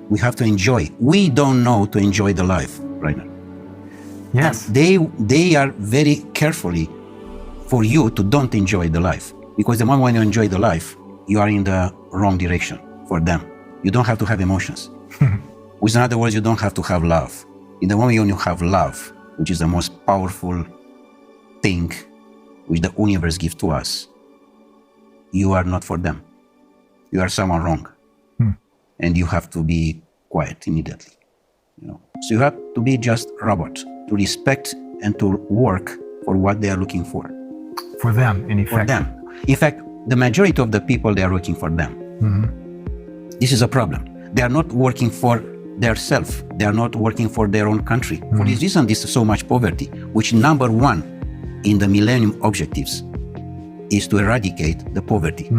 We have to enjoy. We don't know to enjoy the life right now. Yes. They are very carefully for you to don't enjoy the life, because the moment when you enjoy the life, you are in the wrong direction for them. You don't have to have emotions. With in other words, you don't have to have love. In the moment when you have love, which is the most powerful thing which the universe gives to us, you are not for them. You are someone wrong. And you have to be quiet immediately. So you have to be just robot, to respect and to work for what they are looking for. For them, in effect. For them. In fact, the majority of the people, they are working for them. This is a problem. They are not working for their self. They are not working for their own country. For this reason, this is so much poverty, which number one in the Millennium Objectives is to eradicate the poverty.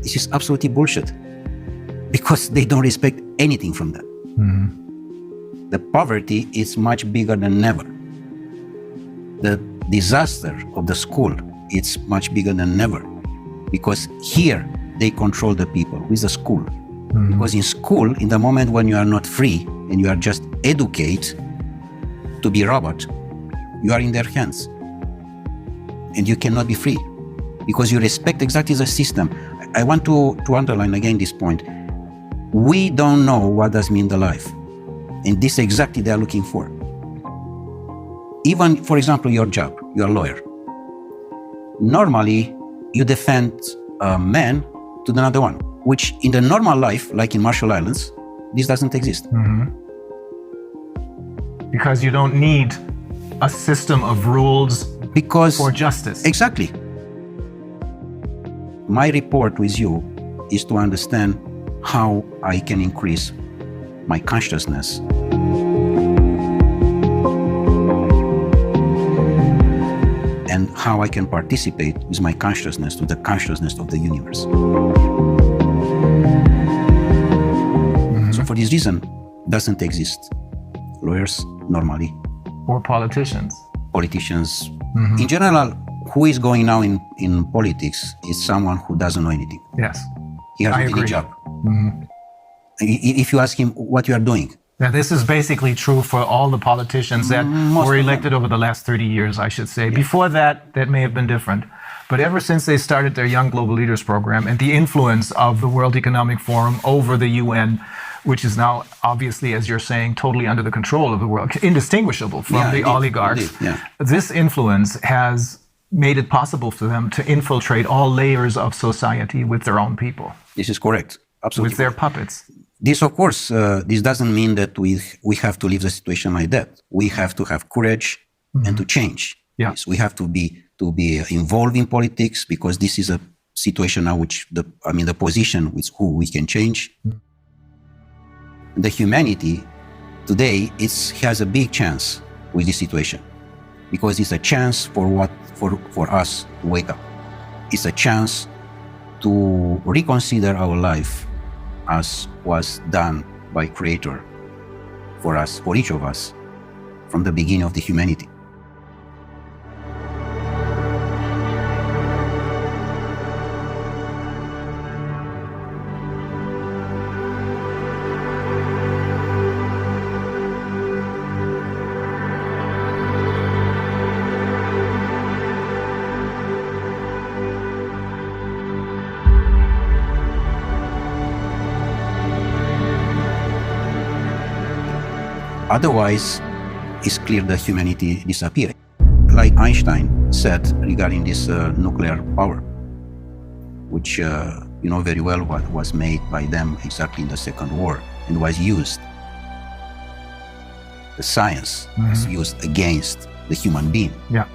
This is absolutely bullshit, because they don't respect anything from that. The poverty is much bigger than ever. The disaster of the school, it's much bigger than ever, because here they control the people with the school. Because in school, in the moment when you are not free and you are just educated to be robot, you are in their hands and you cannot be free because you respect exactly the system. I want to underline again this point. We don't know what does mean the life, and this exactly they are looking for. Even, for example, your job, you're a lawyer. Normally, you defend a man to another one, which in the normal life, like in Marshall Islands, this doesn't exist. Because you don't need a system of rules for justice. Exactly. My report with you is to understand how I can increase my consciousness. And how I can participate with my consciousness to the consciousness of the universe. So for this reason, doesn't exist lawyers normally. Or politicians. Politicians. In general, who is going now in politics is someone who doesn't know anything. Yes. He has any job. If you ask him what you are doing. Now, this is basically true for all the politicians that were elected over the last 30 years, I should say. Yeah. Before that, that may have been different. But ever since they started their Young Global Leaders program and the influence of the World Economic Forum over the UN, which is now obviously, as you're saying, totally under the control of the world, indistinguishable from the oligarchs. This influence has made it possible for them to infiltrate all layers of society with their own people. This is correct. Absolutely. With their puppets. This, of course, this doesn't mean that we have to leave the situation like that. We have to have courage and to change. Yes, we have to be involved in politics, because this is a situation now which the position with who we can change. The humanity today has a big chance with this situation, because it's a chance for us to wake up. It's a chance to reconsider our life as was done by Creator for us, for each of us, from the beginning of the humanity. Otherwise, it's clear that humanity disappears. Like Einstein said regarding this nuclear power, which you know very well what was made by them exactly in the Second War and was used. The science was used against the human being. Yeah.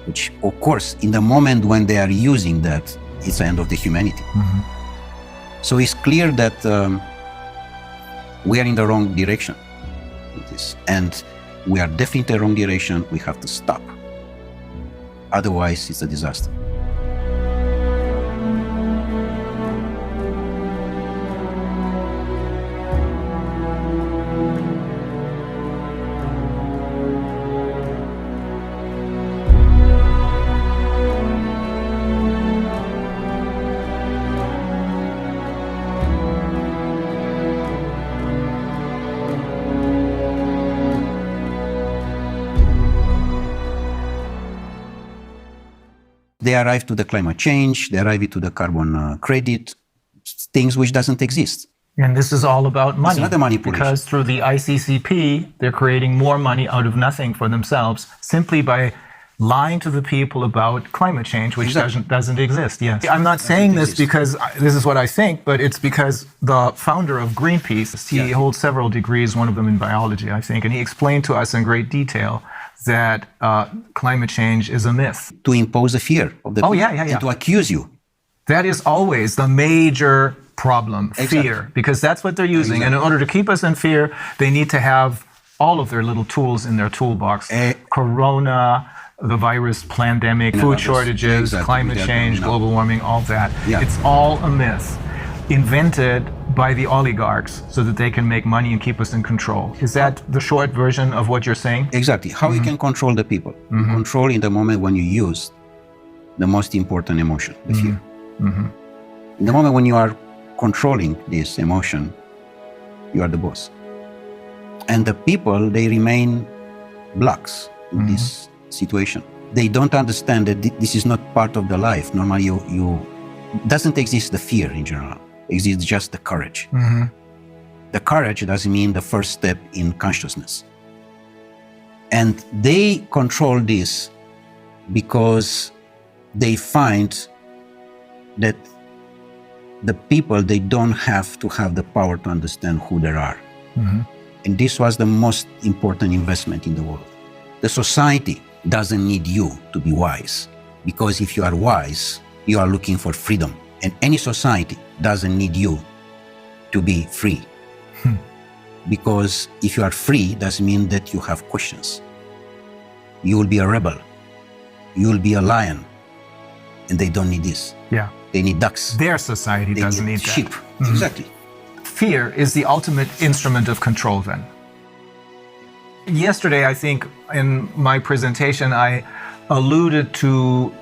Which, of course, in the moment when they are using that, it's the end of the humanity. So it's clear that we are in the wrong direction. And we are definitely in the wrong direction. We have to stop. Otherwise, it's a disaster. they arrive to the climate change, they arrive to the carbon credit, things which doesn't exist. And this is all about money. It's another manipulation. Because through the ICCP, they're creating more money out of nothing for themselves simply by lying to the people about climate change, which doesn't exist. Yes. I'm not saying this because this is what I think, but it's because the founder of Greenpeace, he holds several degrees, one of them in biology, I think, and he explained to us in great detail that climate change is a myth. To impose a fear of the people and to accuse you. That is always the major problem, fear, because that's what they're using. And in order to keep us in fear, they need to have all of their little tools in their toolbox. Corona, the virus, pandemic, food shortages, climate change, global warming, all that. It's all a myth invented by the oligarchs so that they can make money and keep us in control. Is that the short version of what you're saying? Exactly. How you can control the people. You control in the moment when you use the most important emotion, the fear. In the moment when you are controlling this emotion, you are the boss. And the people, they remain blocks in this situation. They don't understand that this is not part of the life. Normally, you doesn't exist the fear in general. Exists just the courage. The courage doesn't mean the first step in consciousness. And they control this because they find that the people, they don't have to have the power to understand who they are. And this was the most important investment in the world. The society doesn't need you to be wise, because if you are wise, you are looking for freedom. And any society doesn't need you to be free. Because if you are free, doesn't mean that you have questions. You will be a rebel. You will be a lion. And they don't need this. They need ducks. Their society doesn't need sheep. that. Exactly. Fear is the ultimate instrument of control then. Yesterday, I think, in my presentation, I alluded to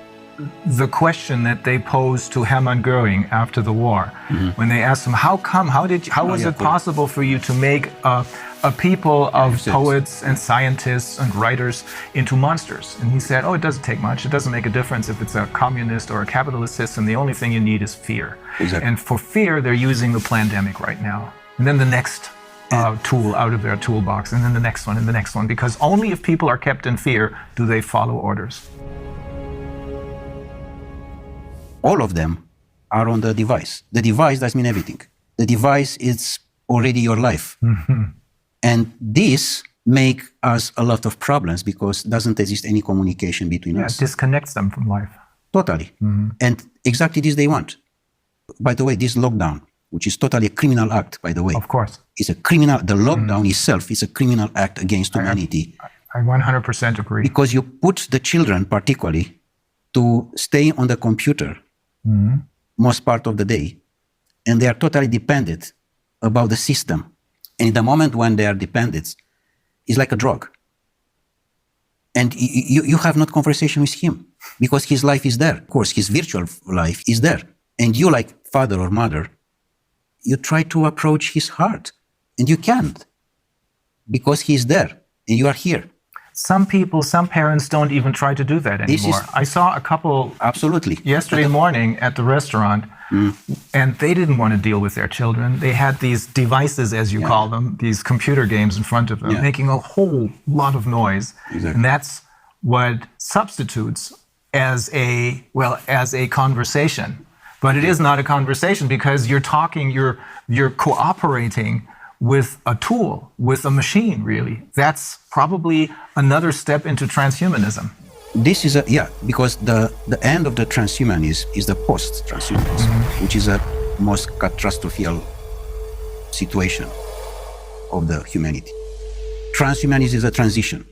the question that they posed to Hermann Göring after the war, when they asked him, how was it possible for you to make a people of poets and scientists and writers into monsters? And he said, it doesn't take much. It doesn't make a difference if it's a communist or a capitalist system. The only thing you need is fear. And for fear, they're using the pandemic right now. And then the next tool out of their toolbox, and then the next one, and the next one, because only if people are kept in fear do they follow orders. All of them are on the device. The device doesn't mean everything. The device is already your life. And this make us a lot of problems because doesn't exist any communication between us. It disconnects them from life. Totally. And exactly this they want. By the way, this lockdown, which is totally a criminal act, by the way. Of course. It's a criminal, the lockdown itself is a criminal act against humanity. I 100% agree. Because you put the children particularly to stay on the computer most part of the day, and they are totally dependent about the system. And in the moment when they are dependent, it's like a drug. And you have not conversation with him because his life is there. Of course, his virtual life is there. And you, like father or mother, you try to approach his heart, and you can't because he's there and you are here. Some people, some parents don't even try to do that anymore. I saw a couple yesterday morning at the restaurant, and they didn't want to deal with their children. They had these devices, as you call them, these computer games in front of them, making a whole lot of noise. And that's what substitutes as a conversation. But it is not a conversation because you're talking, you're cooperating with a tool, with a machine, really. That's probably another step into transhumanism. This is because the end of the transhumanism is the post-transhumanism, which is a most catastrophic situation of the humanity. Transhumanism is a transition,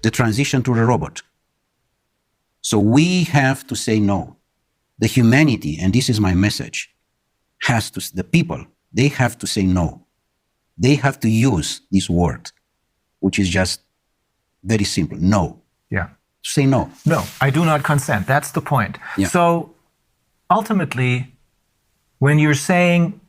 the transition to the robot. So we have to say no. The humanity, and this is my message, the people, they have to say no. They have to use this word, which is just very simple, no. Say no. No, I do not consent. That's the point. So ultimately, when you're saying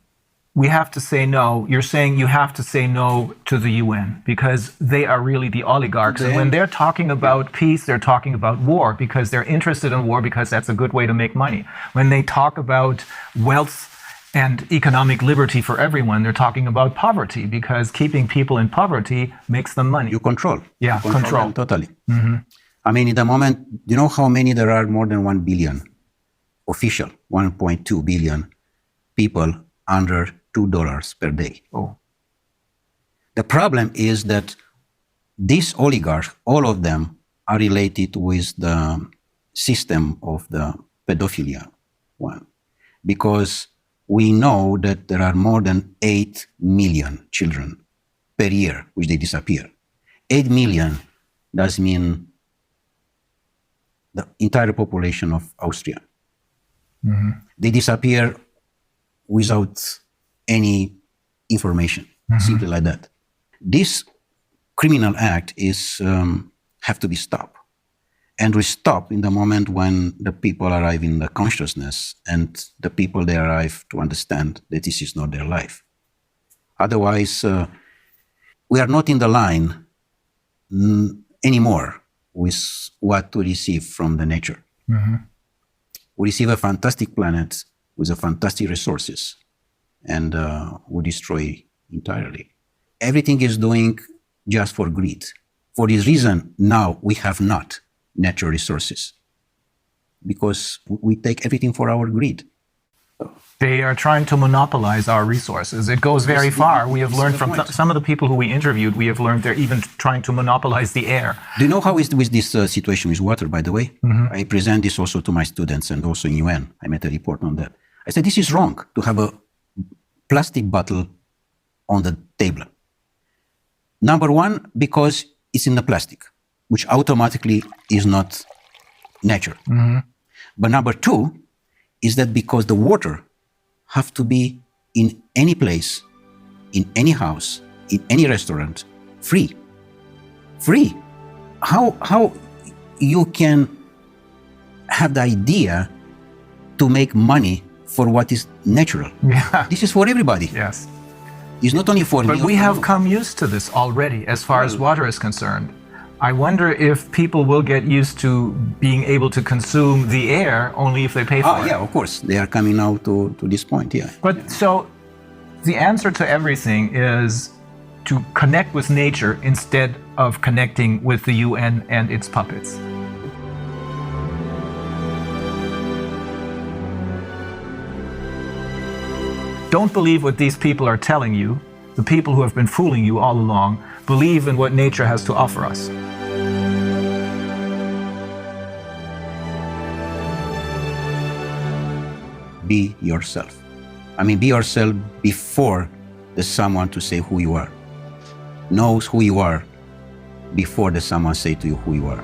we have to say no. You're saying you have to say no to the UN because they are really the oligarchs. And when they're talking about peace, they're talking about war because they're interested in war because that's a good way to make money. When they talk about wealth and economic liberty for everyone, they're talking about poverty because keeping people in poverty makes them money. You control. Yeah, You control. them totally. I mean, in the moment, do you know how many there are? More than 1 billion official, 1.2 billion people under $2 per day. Oh. The problem is that these oligarchs, all of them are related with the system of the pedophilia one, because we know that there are more than 8 million children per year which they disappear. 8 million does mean the entire population of Austria. They disappear without any information, simply like that. This criminal act is have to be stopped. And we stop in the moment when the people arrive in the consciousness and the people they arrive to understand that this is not their life. Otherwise, we are not in the line anymore with what to receive from the nature. We receive a fantastic planet with a fantastic resources, and we destroy entirely. Everything is doing just for greed. For this reason, now we have not natural resources because we take everything for our greed. They are trying to monopolize our resources. It goes very far. We have learned from some of the people who we interviewed, we have learned they're even trying to monopolize the air. Do you know how is with this situation with water, by the way? I present this also to my students and also in UN. I made a report on that. I said, this is wrong to have a plastic bottle on the table. Number one, because it's in the plastic, which automatically is not nature. But number two is that because the water have to be in any place, in any house, in any restaurant, free. Free. How you can have the idea to make money for what is natural? Yeah. This is for everybody. Yes. It's not only for me. But we have come used to this already as far as water is concerned. I wonder if people will get used to being able to consume the air only if they pay for it. Yeah, of course. They are coming now to this point, yeah. But so the answer to everything is to connect with nature instead of connecting with the UN and its puppets. Don't believe what these people are telling you. The people who have been fooling you all along. Believe in what nature has to offer us. Be yourself. I mean, be yourself before there's someone to say who you are. Knows who you are before there's someone say to you who you are.